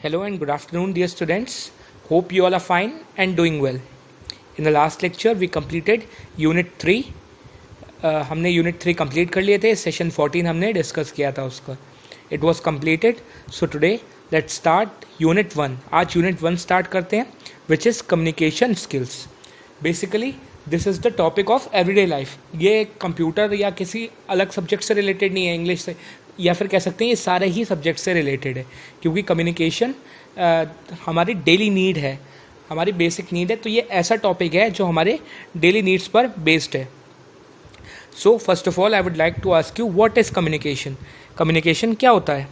Hello and good afternoon, dear students. Hope you all are fine and doing well. In the last lecture, we completed Unit 3. हमने Unit 3 complete कर लिए थे. Session 14 हमने discuss किया था उसका. It was completed. So today, let's start Unit 1. आज Unit 1 start करते हैं, which is communication skills. Basically, this is the topic of everyday life. ये कंप्यूटर या किसी अलग सब्जेक्ट से रिलेटेड नहीं है, इंग्लिश से, या फिर कह सकते हैं ये सारे ही सब्जेक्ट से रिलेटेड है, क्योंकि कम्युनिकेशन हमारी डेली नीड है, हमारी बेसिक नीड है. तो ये ऐसा टॉपिक है जो हमारे डेली नीड्स पर बेस्ड है. So first of all I would like to ask you what is communication. Communication क्या होता है?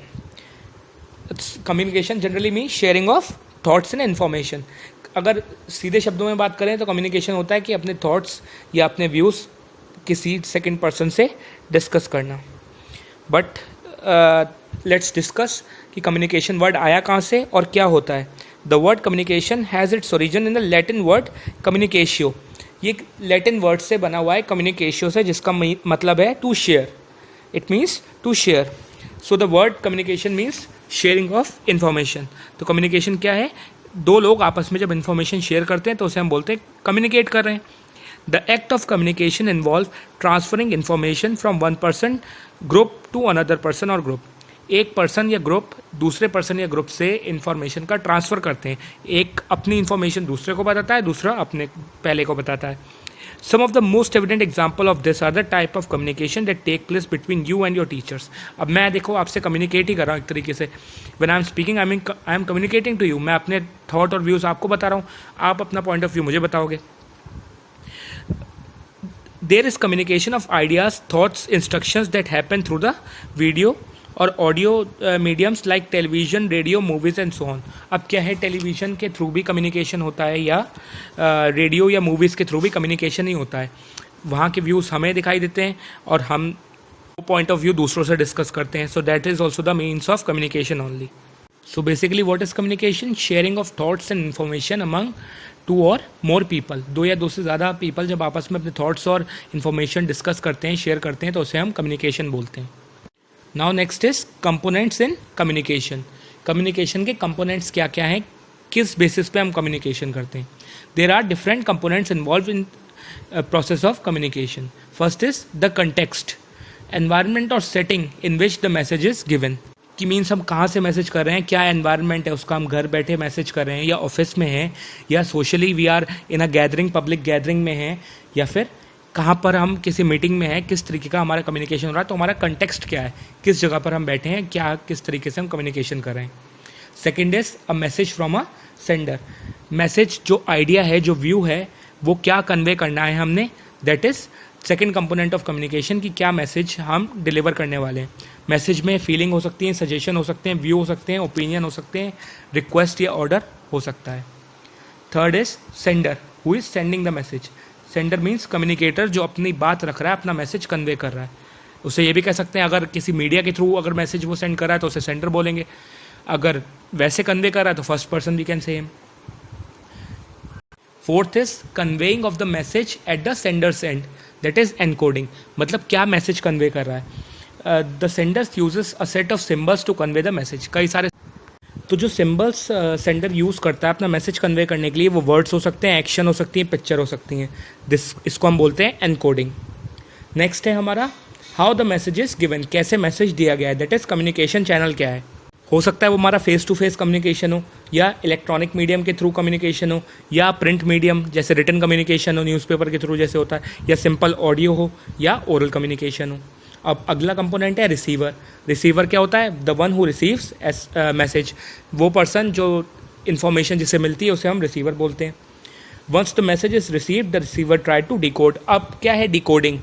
Communication generally mean sharing of thoughts and information. अगर सीधे शब्दों में बात करें तो कम्युनिकेशन होता है कि अपने थॉट्स या अपने व्यूज़ किसी सेकंड पर्सन से डिस्कस करना. बट लेट्स डिस्कस कि कम्युनिकेशन वर्ड आया कहाँ से और क्या होता है. The word communication has its origin in the Latin word communicatio. ये लैटिन वर्ड से बना हुआ है कम्युनिकेशियो से, जिसका मतलब है to share. It means to share. So the word communication means sharing of information. तो कम्युनिकेशन क्या है? दो लोग आपस में जब इन्फॉर्मेशन शेयर करते हैं तो उसे हम बोलते हैं कम्युनिकेट कर रहे हैं. The act of communication involve transferring information from one person group to another person or group. एक पर्सन या ग्रुप दूसरे पर्सन या ग्रुप से इन्फॉर्मेशन का ट्रांसफ़र करते हैं. एक अपनी इन्फॉर्मेशन दूसरे को बताता है, दूसरा अपने पहले को बताता है. Some of the most evident example of this are the type of communication that take place between you and your teachers. अब मैं देखो आपसे कम्युनिकेट ही कर रहा हूँ एक तरीके से. When I am speaking, I am communicating to you. मैं अपने थॉट और व्यूज़ आपको बता रहा हूँ, आप अपना पॉइंट ऑफ व्यू मुझे बताओगे. There is communication of ideas, thoughts, instructions that happen through the video और audio mediums like television, radio, movies and so on. अब क्या है, टेलीविज़न के थ्रू भी कम्युनिकेशन होता है या रेडियो या मूवीज़ के थ्रू भी कम्युनिकेशन ही होता है. वहाँ के व्यूज़ हमें दिखाई देते हैं और हम पॉइंट ऑफ व्यू दूसरों से डिस्कस करते हैं. So that is also the means of communication only. So basically what is communication? Sharing of thoughts and information among two or more people. दो या दो से ज़्यादा पीपल जब आपस में अपने थॉट्स और इन्फॉर्मेशन डिस्कस करते हैं, शेयर करते हैं, तो उसे हम कम्युनिकेशन बोलते हैं. Now next is components in communication. Communication के कंपोनेंट्स क्या क्या हैं, किस बेसिस पे हम कम्युनिकेशन करते हैं. There are different components involve in process of communication. First is the context, environment और setting in which the message is given. कि मीन्स हम कहाँ से मैसेज कर रहे हैं, क्या एनवायरनमेंट है उसका, हम घर बैठे मैसेज कर रहे हैं या ऑफिस में हैं या socially we are in a gathering, public gathering में हैं, या फिर कहाँ पर हम किसी मीटिंग में हैं, किस तरीके का हमारा कम्युनिकेशन हो रहा है. तो हमारा कंटेक्स्ट क्या है, किस जगह पर हम बैठे हैं, क्या किस तरीके से हम कम्युनिकेशन कर रहे हैं. Second is a message from a sender. Message जो आइडिया है, जो व्यू है, वो क्या कन्वे करना है हमने, that is second component of communication. कि क्या मैसेज हम डिलीवर करने वाले हैं. मैसेज में फीलिंग हो सकती है, सजेशन हो सकते हैं, व्यू हो सकते हैं, ओपिनियन हो सकते हैं, रिक्वेस्ट या ऑर्डर हो सकता है. Third is sender, who is sending the message. Sender means communicator जो अपनी बात रख रहा है, अपना मैसेज कन्वे कर रहा है. उसे ये भी कह सकते हैं, अगर किसी मीडिया के थ्रू अगर मैसेज वो सेंड कर रहा है तो उसे सेंडर बोलेंगे. अगर वैसे कन्वे कर रहा है तो first person we can say him. Fourth is conveying of the message at the sender's end, that is encoding. मतलब क्या मैसेज कन्वे कर रहा है. The senders uses a set of symbols to convey the message. कई सारे तो जो symbols sender use करता है अपना मैसेज कन्वे करने के लिए, वो वर्ड्स हो सकते हैं, एक्शन हो सकती हैं, पिक्चर हो सकती हैं. इसको हम बोलते हैं एनकोडिंग. नेक्स्ट है हमारा how the message is given. कैसे मैसेज दिया गया है, दैट इज़ कम्युनिकेशन चैनल क्या है. हो सकता है वो हमारा फेस टू फेस कम्युनिकेशन हो, या इलेक्ट्रॉनिक मीडियम के थ्रू कम्युनिकेशन हो, या प्रिंट मीडियम जैसे रिटन कम्युनिकेशन हो, न्यूज़पेपर के थ्रू जैसे होता है, या सिंपल ऑडियो हो, या ओरल कम्युनिकेशन हो. अब अगला कंपोनेंट है रिसीवर. रिसीवर क्या होता है? The one who receives message. वो पर्सन जो इन्फॉर्मेशन जिसे मिलती है उसे हम रिसीवर बोलते हैं. Once the message is received the receiver try to decode. अब क्या है डिकोडिंग?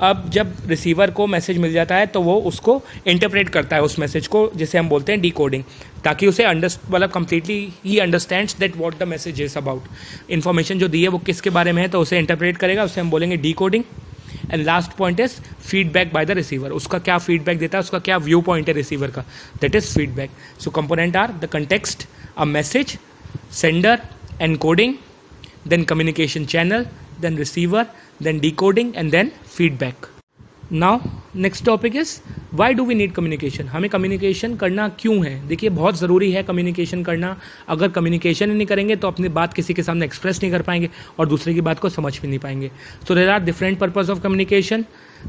अब जब रिसीवर को मैसेज मिल जाता है तो वो उसको इंटरप्रेट करता है उस मैसेज को, जिसे हम बोलते हैं डिकोडिंग, ताकि उसे मतलब completely he understands that what the message is about. Information जो दी है वो किसके बारे में है, तो उसे इंटरप्रेट करेगा, उसे हम बोलेंगे decoding. And last point is feedback by the receiver. उसका क्या फीडबैक देता है, उसका क्या व्यू पॉइंट है रिसीवर का, that is feedback. So component are the context, a message, sender, encoding, then communication channel, then receiver, then decoding and then feedback. Now next topic is why do we need communication. हमें communication करना क्यों है? देखिए, बहुत ज़रूरी है communication करना। अगर कम्युनिकेशन ही नहीं करेंगे तो अपनी बात किसी के सामने एक्सप्रेस नहीं कर पाएंगे और दूसरे की बात को समझ भी नहीं पाएंगे। So there are different purpose of communication.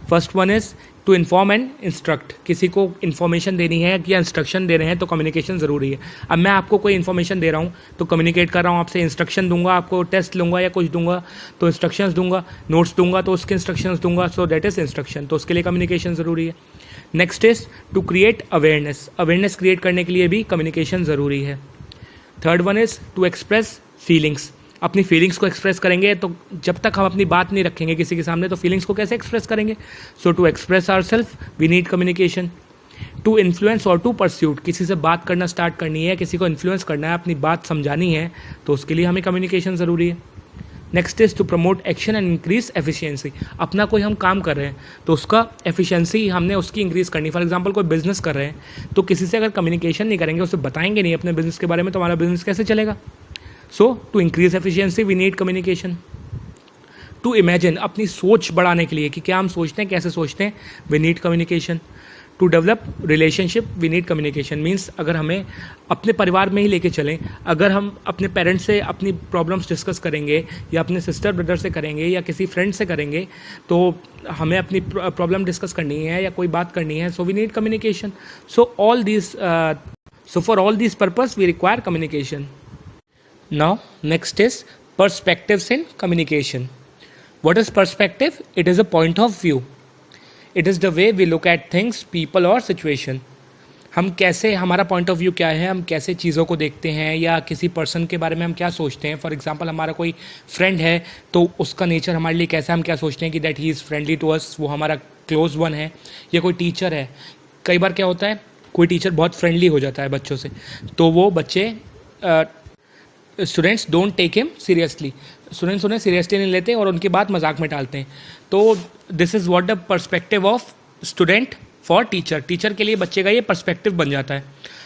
First one is to inform and instruct. किसी को इन्फॉर्मेशन देनी है या इंस्ट्रक्शन दे रहे हैं तो कम्युनिकेशन ज़रूरी है। अब मैं आपको कोई इन्फॉर्मेशन दे रहा हूँ तो कम्युनिकेट कर रहा हूँ आपसे, इंस्ट्रक्शन दूंगा आपको, टेस्ट लूँगा या कुछ दूंगा तो इंस्ट्रक्शंस दूंगा, नोट्स दूंगा तो उसके इंस्ट्रक्शंस दूंगा, सो दैट इज़ इंस्ट्रक्शन। तो उसके लिए कम्युनिकेशन ज़रूरी है। Next is to create awareness. Awareness create करने के लिए भी कम्युनिकेशन ज़रूरी है। Third one is to express feelings. अपनी फीलिंग्स को एक्सप्रेस करेंगे तो जब तक हम अपनी बात नहीं रखेंगे किसी के सामने तो फीलिंग्स को कैसे एक्सप्रेस करेंगे? So to express ourselves we need communication. To influence और टू परस्यूट। किसी से बात करना स्टार्ट करनी है, किसी को इन्फ्लुएंस करना है, अपनी बात समझानी है तो उसके लिए हमें कम्युनिकेशन ज़रूरी है। Next is to promote action and increase efficiency. अपना कोई हम काम कर रहे हैं तो उसका एफिशिएंसी हमने उसकी इंक्रीज़ करनी। फॉर एग्जांपल कोई बिजनेस कर रहे हैं तो किसी से अगर कम्युनिकेशन नहीं करेंगे, उसे बताएंगे नहीं अपने बिजनेस के बारे में तो हमारा बिजनेस कैसे चलेगा? So to increase efficiency we need communication. To imagine, अपनी सोच बढ़ाने के लिए कि क्या हम सोचते हैं, कैसे सोचते हैं, we need communication. To develop relationship we need communication. Means अगर हमें अपने परिवार में ही लेके चलें, अगर हम अपने पेरेंट्स से अपनी प्रॉब्लम्स डिस्कस करेंगे या अपने सिस्टर ब्रदर से करेंगे या किसी फ्रेंड से करेंगे तो हमें अपनी प्रॉब्लम डिस्कस करनी है या कोई बात करनी है, so we need communication. So for all this purpose we require communication. Now, next is perspectives in communication. What is perspective? It is a point of view. It is the way we look at things, people or situation. हम कैसे, हमारा point of view क्या है, हम कैसे चीज़ों को देखते हैं या किसी पर्सन के बारे में हम क्या सोचते हैं। फॉर एग्जांपल हमारा कोई फ्रेंड है तो उसका नेचर हमारे लिए कैसा, हम क्या सोचते हैं कि that he is friendly to us, वो हमारा क्लोज वन है। या कोई टीचर है, कई बार क्या होता है कोई टीचर बहुत फ्रेंडली हो जाता है बच्चों से तो वो बच्चे students don't take him seriously, students उन्हें सीरियसली नहीं लेते और उनकी बात मजाक में टालते हैं। तो this is what the perspective of student for teacher. Teacher के लिए बच्चे का ये पर्सपेक्टिव बन जाता है।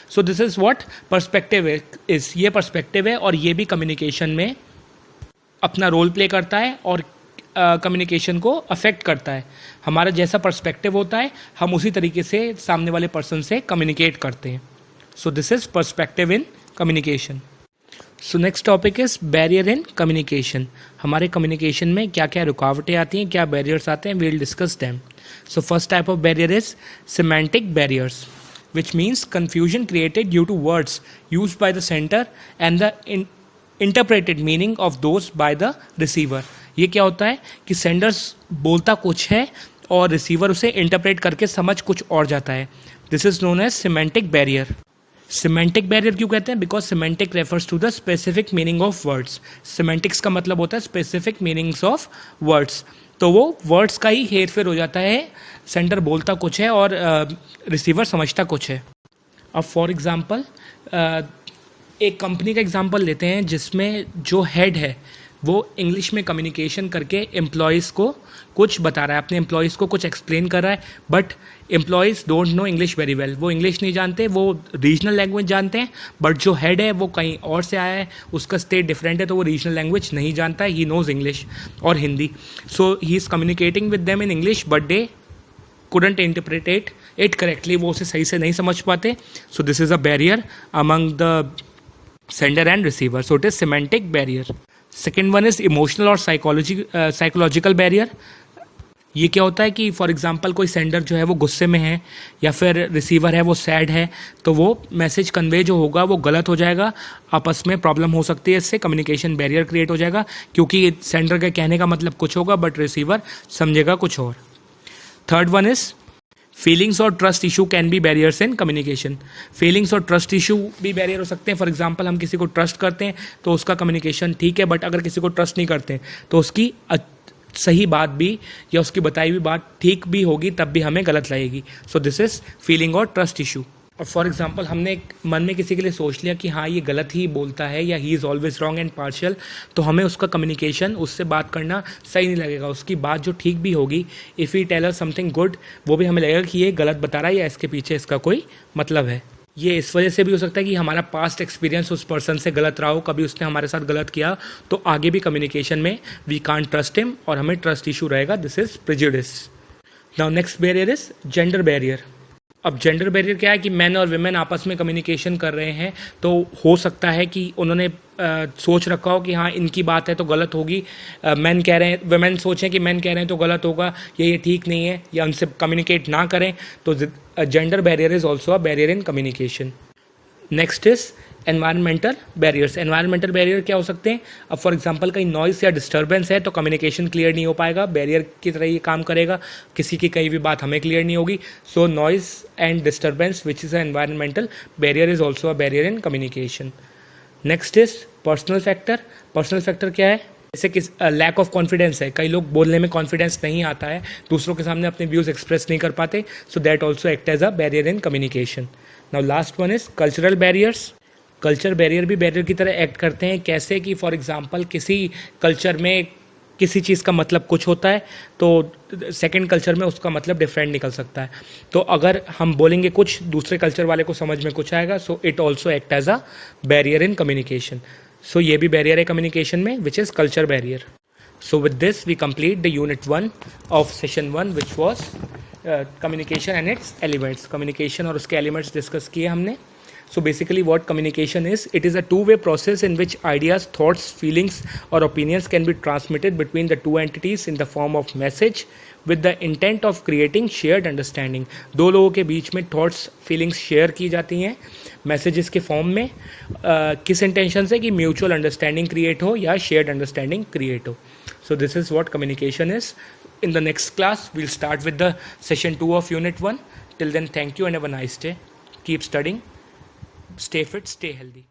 So this is what perspective is. ये पर्सपेक्टिव है और ये भी कम्युनिकेशन में अपना रोल प्ले करता है और कम्युनिकेशन को अफेक्ट करता है। हमारा जैसा पर्सपेक्टिव होता है हम उसी तरीके से सामने वाले पर्सन से कम्युनिकेट करते हैं। So this is perspective in communication. So next topic is barrier in communication. हमारे कम्युनिकेशन में क्या क्या रुकावटें आती हैं, क्या बैरियर्स आते हैं, we will discuss them. So first type of barrier is semantic barriers, which means confusion created due to words used by the sender and the interpreted meaning of those by the receiver। ये क्या होता है कि Sanders बोलता कुछ है और receiver उसे इंटरप्रेट करके समझ कुछ और जाता है। This is known as semantic barrier. Semantic barrier क्यों कहते हैं? Because semantic refers to the specific meaning of words. Semantics का मतलब होता है स्पेसिफिक मीनिंग्स ऑफ वर्ड्स। तो वो वर्ड्स का ही हेर फेर हो जाता है, सेंडर बोलता कुछ है और रिसीवर समझता कुछ है। अब फॉर एग्जांपल एक कंपनी का एग्जांपल लेते हैं जिसमें जो हेड है वो इंग्लिश में कम्युनिकेशन करके एम्प्लॉयज़ को कुछ बता रहा है, अपने एम्प्लॉयज़ को कुछ एक्सप्लेन कर रहा है, but employees don't know English very well. वो इंग्लिश नहीं जानते, वो रीजनल लैंग्वेज जानते हैं, बट जो हेड है वो कहीं और से आया है, उसका स्टेट डिफरेंट है तो वो रीजनल लैंग्वेज नहीं जानता है। ही नोज इंग्लिश और Hindi, so he is communicating with them in English but they couldn't interpret it correctly, वो उसे सही से नहीं समझ पाते। So this is a barrier among the sender and receiver, so it is semantic barrier. Second one is emotional और psychological barrier. ये क्या होता है कि फॉर एग्जांपल कोई सेंडर जो है वो गुस्से में है या फिर रिसीवर है वो सैड है तो वो मैसेज कन्वे जो होगा वो गलत हो जाएगा, आपस में प्रॉब्लम हो सकती है, इससे कम्युनिकेशन बैरियर क्रिएट हो जाएगा क्योंकि सेंडर के कहने का मतलब कुछ होगा बट रिसीवर समझेगा कुछ और। थर्ड वन इज फीलिंग्स और trust issue can be barriers in communication. Feelings और ट्रस्ट इशू भी बैरियर हो सकते हैं। फॉर एग्जांपल हम किसी को ट्रस्ट करते हैं तो उसका कम्युनिकेशन ठीक है, बट अगर किसी को ट्रस्ट नहीं करते हैं तो उसकी सही बात भी या उसकी बताई हुई बात ठीक भी होगी तब भी हमें गलत लगेगी। सो दिस इज फीलिंग और ट्रस्ट इशू। और फॉर एग्जांपल हमने मन में किसी के लिए सोच लिया कि हाँ ये गलत ही बोलता है या he is always wrong and partial, तो हमें उसका कम्युनिकेशन, उससे बात करना सही नहीं लगेगा। उसकी बात जो ठीक भी होगी, if he tell us something good, वो भी हमें लगेगा कि ये गलत बता रहा है या इसके पीछे इसका कोई मतलब है। ये इस वजह से भी हो सकता है कि हमारा पास्ट एक्सपीरियंस उस पर्सन से गलत रहा हो, कभी उसने हमारे साथ गलत किया, तो आगे भी कम्युनिकेशन में वी कांट ट्रस्ट हिम और हमें ट्रस्ट इशू रहेगा। This is prejudice. Now next barrier is gender barrier. अब जेंडर बैरियर क्या है कि मैन और विमेन आपस में कम्युनिकेशन कर रहे हैं, तो हो सकता है कि उन्होंने सोच रखा हो कि हाँ इनकी बात है तो गलत होगी, मैन कह रहे हैं, विमेन सोचें कि मैन कह रहे हैं तो गलत होगा, ये ठीक नहीं है, या उनसे कम्युनिकेट ना करें, तो gender barrier is also a barrier in communication. Next is environmental barriers. Environmental barrier क्या हो सकते हैं? अब फॉर एग्जांपल कहीं नॉइस या डिस्टर्बेंस है तो कम्युनिकेशन क्लियर नहीं हो पाएगा, बैरियर की तरह ये काम करेगा, किसी की कहीं भी बात हमें क्लियर नहीं होगी। So noise and disturbance which is a environmental barrier is also a barrier in communication. Next is personal factor. Personal factor क्या है? जैसे कि लैक ऑफ कॉन्फिडेंस है, कई लोग बोलने में कॉन्फिडेंस नहीं आता है, दूसरों के सामने अपने व्यूज़ एक्सप्रेस नहीं कर पाते, so that also act as a barrier in communication. Now last one is cultural barriers. Culture barrier भी बैरियर की तरह एक्ट करते हैं। कैसे कि फॉर एग्जांपल किसी कल्चर में किसी चीज़ का मतलब कुछ होता है तो सेकंड कल्चर में उसका मतलब डिफरेंट निकल सकता है, तो अगर हम बोलेंगे कुछ, दूसरे कल्चर वाले को समझ में कुछ आएगा, so it also act as a barrier in communication. So ये भी बैरियर है कम्युनिकेशन में, which is culture barrier. So with this we complete the unit 1 of session 1 which was communication and its elements. Communication और उसके elements discuss किए हमने। So basically what communication is, it is a two-way process in which ideas, thoughts, feelings or opinions can be transmitted between the two entities in the form of message with the intent of creating shared understanding। दो लोगों के बीच में thoughts, feelings share की जाती हैं messages के form में, किस intention से कि mutual understanding create हो या shared understanding create हो। So this is what communication is। In the next class we'll start with the session 2 of unit 1। Till then, thank you and have a nice day। Keep studying, stay fit, stay healthy।